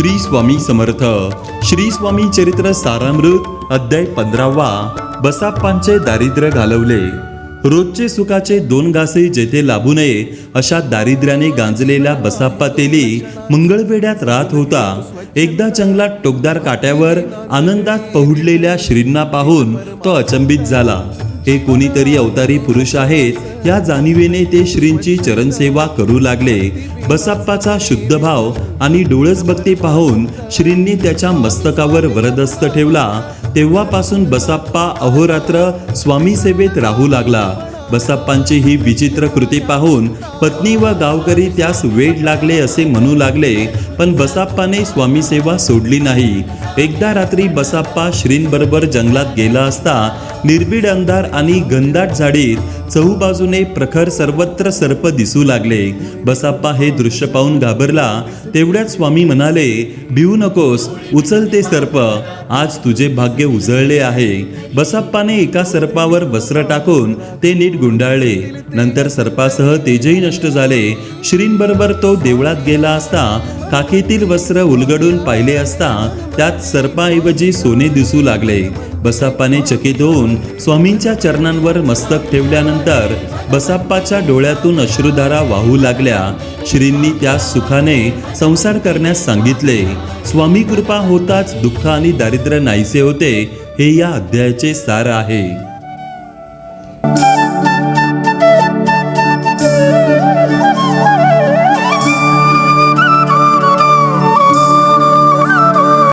श्री स्वामी समर्थ. श्री स्वामी चरित्र सारामृत अध्याय 15वा. बसाप्पांचे दारिद्र्य घालवले. रोजचे सुखाचे 2 घासे जेथे लाभू नये अशा दारिद्र्याने गांजलेला बसाप्पा तेली मंगळवेढ्यात राहत होता. एकदा जंगलात टोकदार काट्यावर आनंदात पहुडलेल्या श्रींना पाहून तो अचंबित झाला. हे कोणीतरी अवतारी पुरुष आहेत या जाणीवेने ते श्रींची चरणसेवा करू लागले. बसाप्पाचा शुद्ध भाव आणि डोळस भक्ती पाहून श्रींनी त्याच्या मस्तकावर वरदहस्त ठेवला. तेव्हापासून बसाप्पा अहोरात्र स्वामी सेवेत राहू लागला. बसाप्पांची ही विचित्र कृती पाहून पत्नी व गावकरी त्यास वेड लागले असे म्हणू लागले, पण बसाप्पाने स्वामी सेवा सोडली नाही. एकदा रात्री बसाप्पा श्रींबरोबर जंगलात गेला असता निर्भीड अंधार आणि घनदाट झाडीत चहूबाजूने प्रखर सर्वत्र सर्प दिसू लागले. बसाप्पा हे दृश्य पाहून घाबरला. तेवढ्यात स्वामी म्हणाले, भिवू नकोस, उचल ते सर्प, आज तुझे भाग्य उजळले आहे. बसाप्पाने एका सर्पावर वस्त्र टाकून ते नीट गुंडाळले. नंतर सर्पासह तेजही नष्ट झाले. श्रींबरोबर तो देवळात गेला असता काखेतील वस्त्र उलगडून पाहिले असता त्यात सर्पाऐवजी सोने दिसू लागले. बसाप्पाने चकित होऊन स्वामींच्या चरणांवर मस्तक ठेवल्यानंतर बसाप्पाच्या डोळ्यातून अश्रुधारा वाहू लागल्या. श्रींनी त्यास सुखाने संसार करण्यास सांगितले. स्वामी कृपा होताच दुःख आणि दारिद्र्य नाहीसे होते. हे या अध्यायाचे सार आहे.